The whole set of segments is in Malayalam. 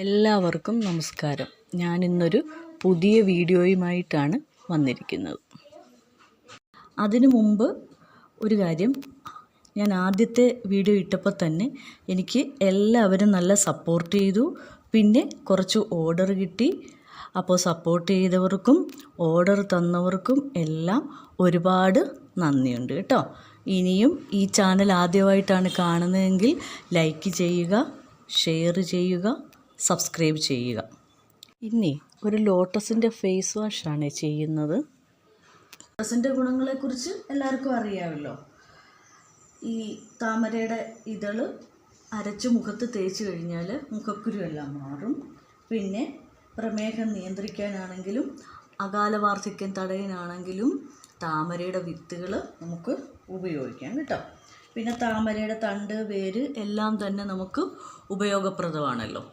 എല്ലാവർക്കും നമസ്കാരം. ഞാനിന്നൊരു പുതിയ വീഡിയോയുമായിട്ടാണ് വന്നിരിക്കുന്നത്. അതിനു മുമ്പ് ഒരു കാര്യം, ഞാൻ ആദ്യത്തെ വീഡിയോ ഇട്ടപ്പോൾ തന്നെ എനിക്ക് എല്ലാവരും നല്ല സപ്പോർട്ട് ചെയ്തു. പിന്നെ കുറച്ച് ഓർഡർ കിട്ടി. അപ്പോൾ സപ്പോർട്ട് ചെയ്തവർക്കും ഓർഡർ തന്നവർക്കും എല്ലാം ഒരുപാട് നന്ദിയുണ്ട് കേട്ടോ. ഇനിയും ഈ ചാനൽ ആദ്യമായിട്ടാണ് കാണുന്നതെങ്കിൽ ലൈക്ക് ചെയ്യുക, ഷെയർ ചെയ്യുക, സബ്സ്ക്രൈബ് ചെയ്യുക. ഇനി ഒരു ലോട്ടസിൻ്റെ ഫേസ് വാഷാണ് ചെയ്യുന്നത്. ലോട്ടസിൻ്റെ ഗുണങ്ങളെക്കുറിച്ച് എല്ലാവർക്കും അറിയാമല്ലോ. ഈ താമരയുടെ ഇതൾ അരച്ച് മുഖത്ത് തേച്ച് കഴിഞ്ഞാൽ മുഖക്കുരു എല്ലാം മാറും. പിന്നെ പ്രമേഹം നിയന്ത്രിക്കാനാണെങ്കിലും അകാല വാർദ്ധക്യം തടയാനാണെങ്കിലും താമരയുടെ വിത്തുകൾ നമുക്ക് ഉപയോഗിക്കാം കേട്ടോ. പിന്നെ താമരയുടെ തണ്ട്, വേര് എല്ലാം തന്നെ നമുക്ക് ഉപയോഗപ്രദമാണല്ലോ.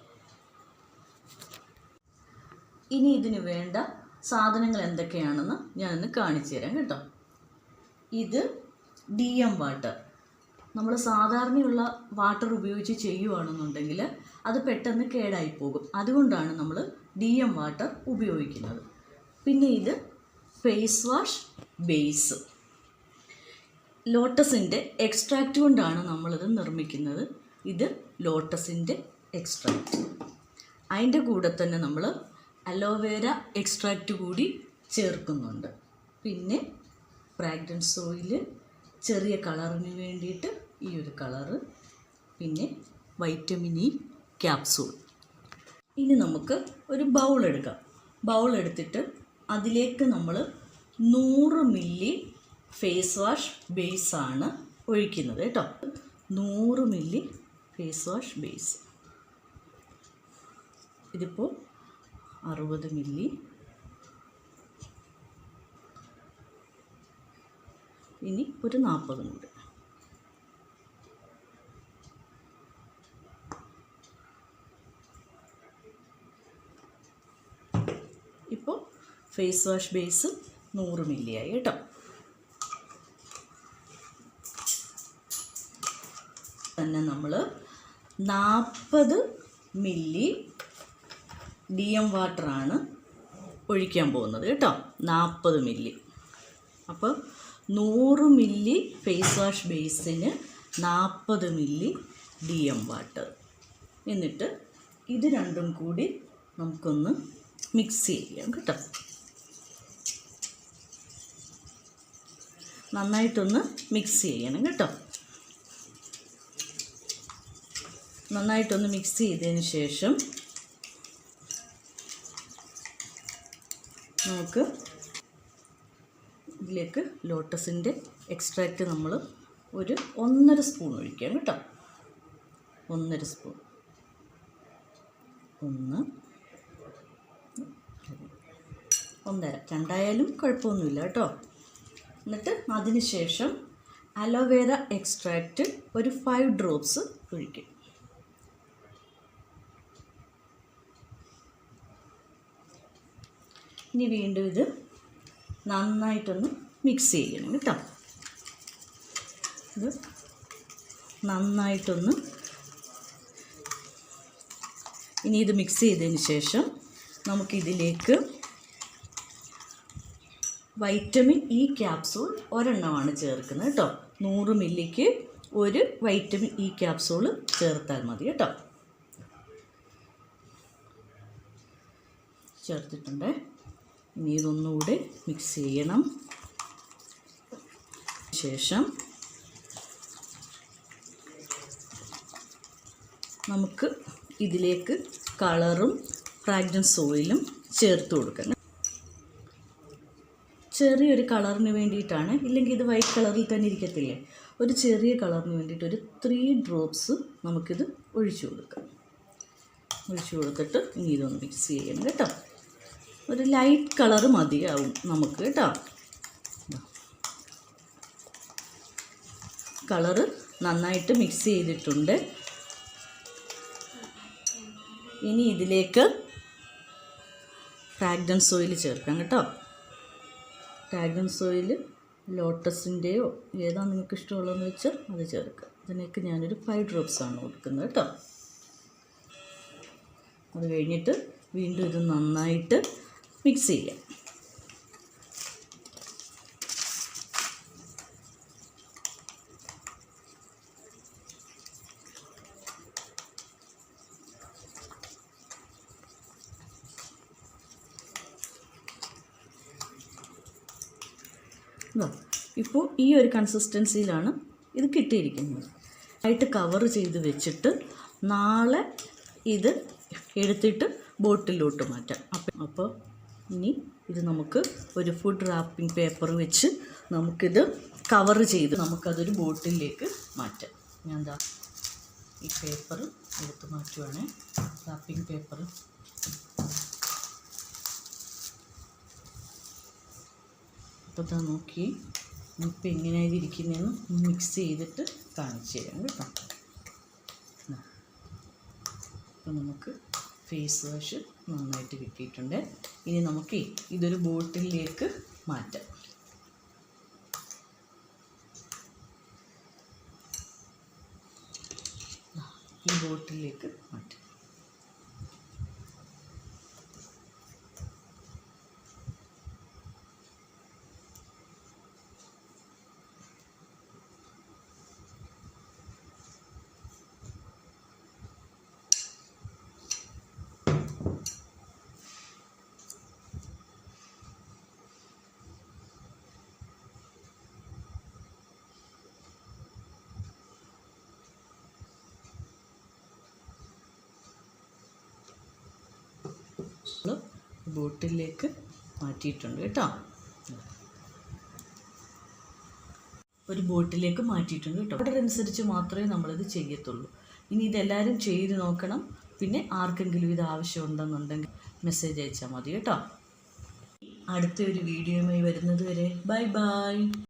ഇനി ഇതിന് വേണ്ട സാധനങ്ങൾ എന്തൊക്കെയാണെന്ന് ഞാനൊന്ന് കാണിച്ചു തരാം കേട്ടോ. ഇത് DM വാട്ടർ. നമ്മൾ സാധാരണയുള്ള വാട്ടർ ഉപയോഗിച്ച് ചെയ്യുകയാണെന്നുണ്ടെങ്കിൽ അത് പെട്ടെന്ന് കേടായി പോകും. അതുകൊണ്ടാണ് നമ്മൾ DM വാട്ടർ ഉപയോഗിക്കുന്നത്. പിന്നെ ഇത് ഫേസ് വാഷ് ബേസ്. ലോട്ടസിൻ്റെ എക്സ്ട്രാക്റ്റ് കൊണ്ടാണ് നമ്മളിത് നിർമ്മിക്കുന്നത്. ഇത് ലോട്ടസിൻ്റെ എക്സ്ട്രാക്റ്റ്. അതിൻ്റെ കൂടെ തന്നെ നമ്മൾ അലോവേര എക്സ്ട്രാക്റ്റ് കൂടി ചേർക്കുന്നുണ്ട്. പിന്നെ ഫ്രാഗ്രൻസ് ഓയിൽ, ചെറിയ കളറിന് വേണ്ടിയിട്ട് ഈ ഒരു കളറ്, പിന്നെ വൈറ്റമിൻ ഇ ക്യാപ്സൂൾ. ഇനി നമുക്ക് ഒരു ബൗൾ എടുക്കാം. ബൗൾ എടുത്തിട്ട് അതിലേക്ക് നമ്മൾ 100 മില്ലി ഫേസ് വാഷ് ബേസാണ് ഒഴിക്കുന്നത് കേട്ടോ. 100 മില്ലി ഫേസ് വാഷ് ബേസ്. ഇതിപ്പോൾ 60 മില്ലി. ഇനി ഒരു 40 കൂടി. ഇപ്പോൾ ഫേസ് വാഷ് ബേസ് 100 മില്ലി ആയി കേട്ടോ. തന്നെ നമ്മൾ 40 മില്ലി DM വാട്ടറാണ് ഒഴിക്കാൻ പോകുന്നത് കേട്ടോ. 40 മില്ലി. അപ്പോൾ 100 മില്ലി ഫേസ് വാഷ് ബേസിന് 40 മില്ലി DM വാട്ടർ. എന്നിട്ട് ഇത് രണ്ടും കൂടി നമുക്കൊന്ന് മിക്സ് ചെയ്യാം കേട്ടോ. നന്നായിട്ടൊന്ന് മിക്സ് ചെയ്യണം കേട്ടോ. നന്നായിട്ടൊന്ന് മിക്സ് ചെയ്തതിന് ശേഷം നമുക്ക് ഇതിലേക്ക് ലോട്ടസിൻ്റെ എക്സ്ട്രാക്റ്റ് നമ്മൾ ഒരു 1.5 സ്പൂൺ ഒഴിക്കാം കേട്ടോ. 1.5 സ്പൂൺ. 1, 1.5, 2 കുഴപ്പമൊന്നുമില്ല കേട്ടോ. എന്നിട്ട് അതിന് ശേഷം അലോവേര എക്സ്ട്രാക്റ്റ് ഒരു 5 ഡ്രോപ്സ് ഒഴിക്കും. ഇനി വീണ്ടും ഇത് നന്നായിട്ടൊന്ന് മിക്സ് ചെയ്യണം കേട്ടോ. ഇത് നന്നായിട്ടൊന്ന് ഇനി ഇത് മിക്സ് ചെയ്തതിന് ശേഷം നമുക്കിതിലേക്ക് വൈറ്റമിൻ ഇ ക്യാപ്സൂൾ ഒരെണ്ണമാണ് ചേർക്കുന്നത് കേട്ടോ. 100 മില്ലിക്ക് ഒരു വൈറ്റമിൻ ഇ ക്യാപ്സൂൾ ചേർത്താൽ മതി കേട്ടോ. ചേർത്തിട്ടുണ്ട്. ഇനി ഇതൊന്നുകൂടെ മിക്സ് ചെയ്യണം. ശേഷം നമുക്ക് ഇതിലേക്ക് കളറും ഫ്രാഗ്രൻസ് ഓയിലും ചേർത്ത് കൊടുക്കണം. ചെറിയൊരു കളറിന് വേണ്ടിയിട്ടാണ്, ഇല്ലെങ്കിൽ ഇത് വൈറ്റ് കളറിൽ തന്നെ ഇരിക്കത്തില്ലേ. ഒരു ചെറിയ കളറിന് വേണ്ടിയിട്ട് ഒരു 3 ഡ്രോപ്സ് നമുക്കിത് ഒഴിച്ചു കൊടുക്കാം. ഒഴിച്ചു കൊടുത്തിട്ട് ഇനി ഇതൊന്ന് മിക്സ് ചെയ്യണം കേട്ടോ. ഒരു ലൈറ്റ് കളറ് മതിയാവും നമുക്ക് കേട്ടോ. കളറ് നന്നായിട്ട് മിക്സ് ചെയ്തിട്ടുണ്ട്. ഇനി ഇതിലേക്ക് ഫ്രാഗ്രൻസ് ഓയിൽ ചേർക്കാം കേട്ടോ. ഫ്രാഗ്രൻസ് ഓയിൽ ലോട്ടസിൻ്റെയോ ഏതാണ് നിങ്ങൾക്ക് ഇഷ്ടമുള്ളതെന്ന് വെച്ചാൽ അത് ചേർക്കുക. ഇതിനേക്ക് ഞാനൊരു 5 ഡ്രോപ്സാണ് കൊടുക്കുന്നത് കേട്ടോ. അത് കഴിഞ്ഞിട്ട് വീണ്ടും ഇത് നന്നായിട്ട് മിക്സ് ചെയ്യാം. ഇപ്പോൾ ഈ ഒരു കൺസിസ്റ്റൻസിയിലാണ് ഇത് കിട്ടിയിരിക്കുന്നത്. ആയിട്ട് കവർ ചെയ്ത് വെച്ചിട്ട് നാളെ ഇത് എടുത്തിട്ട് ബോട്ടിലോട്ട് മാറ്റാം. അപ്പോൾ ഇനി ഇത് നമുക്ക് ഒരു ഫുഡ് റാപ്പിംഗ് പേപ്പർ വെച്ച് നമുക്കിത് കവർ ചെയ്ത് നമുക്കതൊരു ബോട്ടിലേക്ക് മാറ്റാം. ഞാൻ എന്താ ഈ പേപ്പർ എടുത്ത് മാറ്റുവാണ്, റാപ്പിംഗ് പേപ്പർ. അപ്പോൾ ഇതാ നോക്കി ഇപ്പം എങ്ങനെയാണ് ഇരിക്കുന്നതെന്ന് മിക്സ് ചെയ്തിട്ട് കാണിച്ചു തരാം കേട്ടോ. അപ്പോൾ നമുക്ക് ഫേസ് വാഷ് നന്നായിട്ട് കിട്ടിയിട്ടുണ്ട്. ഇനി നമുക്ക് ഇതൊരു ബോട്ടിലേക്ക് മാറ്റാം. ഈ ബോട്ടിലേക്ക് മാറ്റാം. ബോട്ടിലേക്ക് മാറ്റിയിട്ടുണ്ട് കേട്ടോ. ഒരു ബോട്ടിലേക്ക് മാറ്റിയിട്ടുണ്ട് കേട്ടോ. ഓർഡർ അനുസരിച്ച് മാത്രമേ നമ്മളിത് ചെയ്യത്തുള്ളൂ. ഇനി ഇതെല്ലാവരും ചെയ്ത് നോക്കണം. പിന്നെ ആർക്കെങ്കിലും ഇത് ആവശ്യമുണ്ടെന്നുണ്ടെങ്കിൽ മെസ്സേജ് അയച്ചാൽ മതി കേട്ടോ. അടുത്തൊരു വീഡിയോയുമായി വരുന്നത് വരെ ബൈ ബൈ.